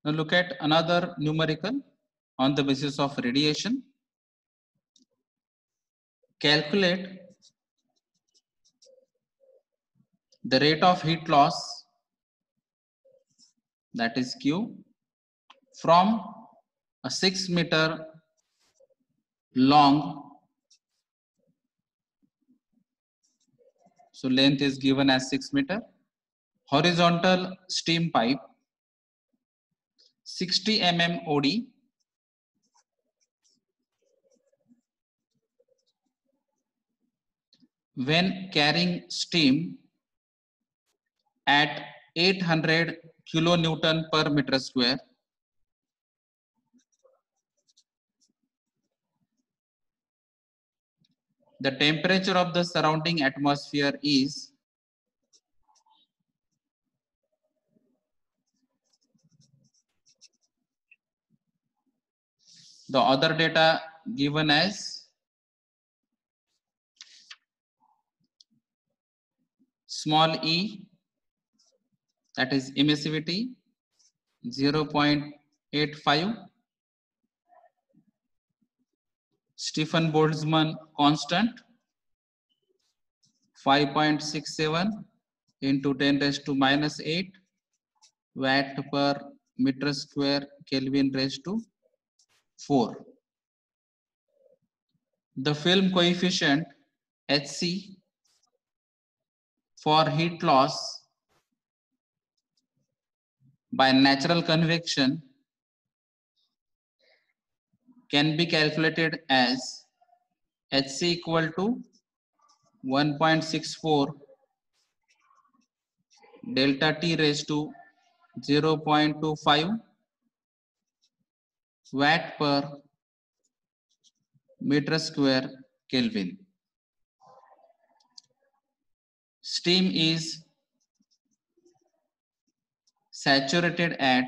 Now look at another numerical on the basis of radiation. Calculate the rate of heat loss, that is Q, from a 6 meter long, so length is given as 6 meter, horizontal steam pipe, 60 mm OD, when carrying steam at 800 kilonewton per meter square. The temperature of the surrounding atmosphere is the other data given as small e, that is emissivity 0.85, Stefan Boltzmann constant 5.67 into 10 raised to minus 8 watt per meter square Kelvin raised to 4. The film coefficient Hc for heat loss by natural convection can be calculated as Hc equal to 1.64 delta T raised to 0.25 watt per meter square Kelvin. Steam is saturated at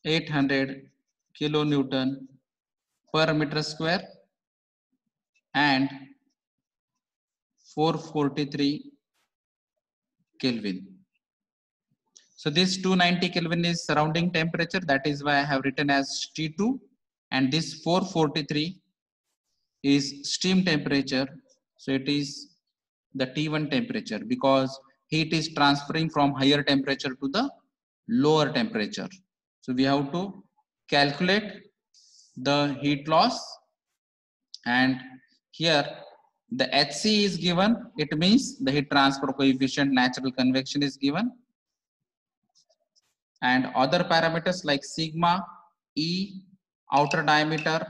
800 kilonewton per meter square and 443 Kelvin. So this 290 Kelvin is surrounding temperature, that is why I have written as T2, and this 443 is steam temperature, so it is the T1 temperature because heat is transferring from higher temperature to the lower temperature. So we have to calculate the heat loss, and here the Hc is given, it means the heat transfer coefficient natural convection is given, and other parameters like sigma, E, outer diameter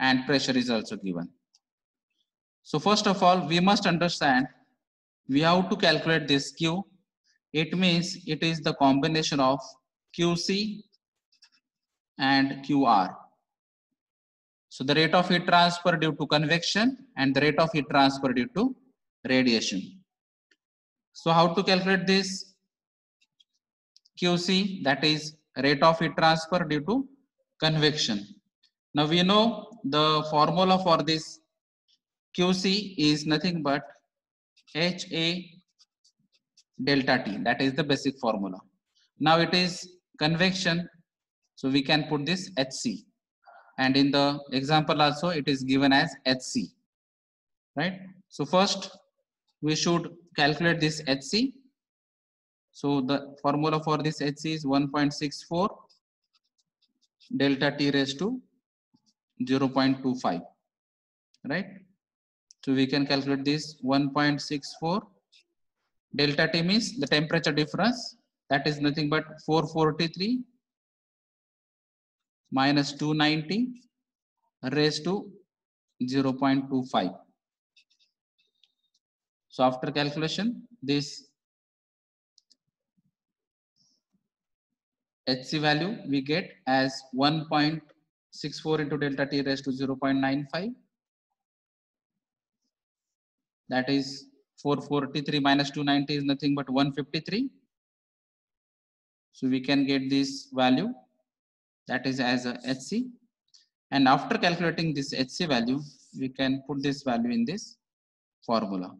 and pressure is also given. So first of all, we must understand we have to calculate this Q. It means it is the combination of QC and QR. So the rate of heat transfer due to convection and the rate of heat transfer due to radiation. So how to calculate this QC, that is rate of heat transfer due to convection. Now we know the formula for this QC is nothing but HA delta T, that is the basic formula. Now it is convection, so we can put this HC, and in the example also it is given as HC, right? So first we should calculate this HC. So the formula for this HC is 1.64 delta T raised to 0.25, right? So we can calculate this 1.64 delta T means the temperature difference, that is nothing but 443 minus 290 raised to 0.25. So after calculation, this Hc value we get as 1.64 into delta T raised to 0.95. That is 443 minus 290 is nothing but 153. So we can get this value, that is as a Hc. And after calculating this Hc value, we can put this value in this formula.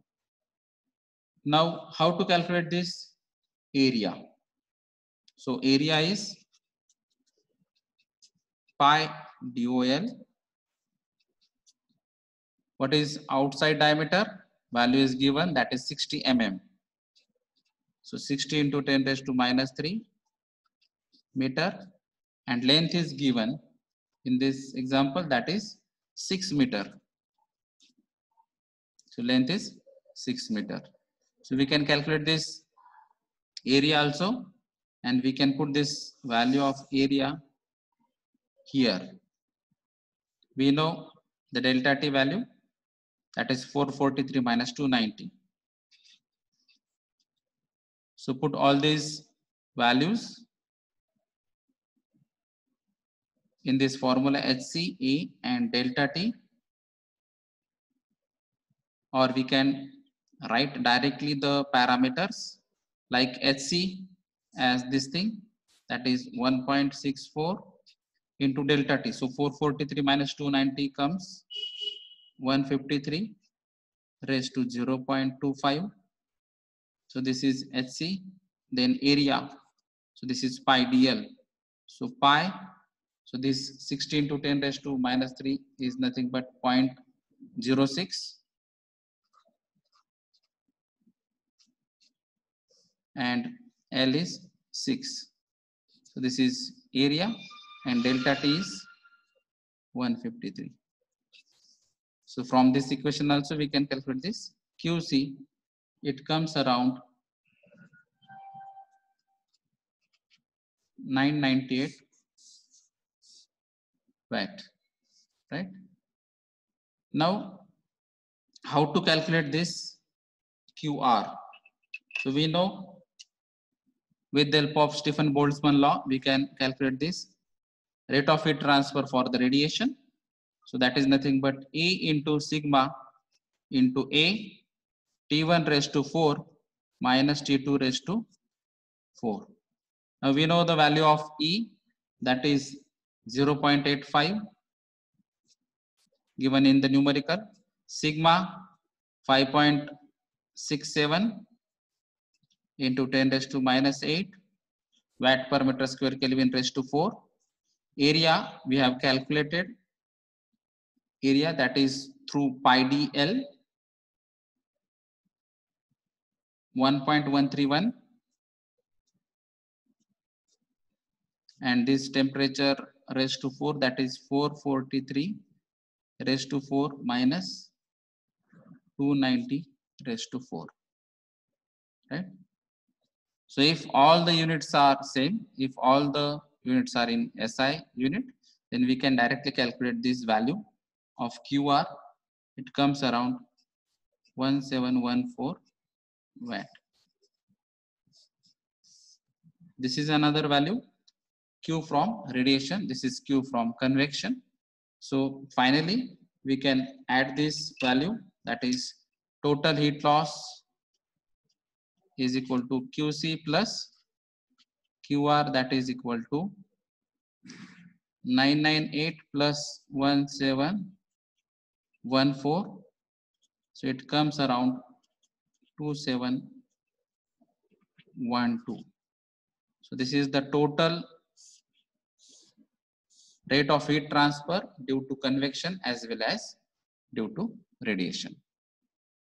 Now how to calculate this area? So area is pi DOL. What is outside diameter? Value is given, that is 60 mm. So 60 into 10 raised to minus 3 meter, and length is given in this example, that is 6 meter. So length is 6 meter. So we can calculate this area also, and we can put this value of area here. We know the delta T value, that is 443 minus 290. So put all these values in this formula HCA and delta T, or we can write directly the parameters like HC as this thing, that is 1.64 into delta T. So 443 minus 290 comes 153 raised to 0.25. So this is HC, then area. So this is pi DL. So pi, so this 60 into 10 raised to minus 3 is nothing but 0.06. And L is 6. So this is area, and delta T is 153. So from this equation also we can calculate this QC. It comes around 998 watt, right? Now, how to calculate this QR? So we know with the help of Stephen Boltzmann law, we can calculate this rate of heat transfer for the radiation. So that is nothing but E into sigma into A T1 raised to 4 minus T2 raised to 4. Now we know the value of E, that is 0.85 given in the numerical, sigma 5.67 into 10 raised to minus 8 watt per meter square Kelvin raised to 4. Area we have calculated, area that is through pi DL 1.131, and this temperature raised to 4, that is 443 raised to 4 minus 290 raised to 4, right? So if all the units are same, if all the units are in SI unit, then we can directly calculate this value of QR. It comes around 1714 watt. This is another value, Q from radiation, this is Q from convection. So finally we can add this value, that is total heat loss is equal to QC plus QR, that is equal to 998 plus 1714. So it comes around 2712. So this is the total rate of heat transfer due to convection as well as due to radiation.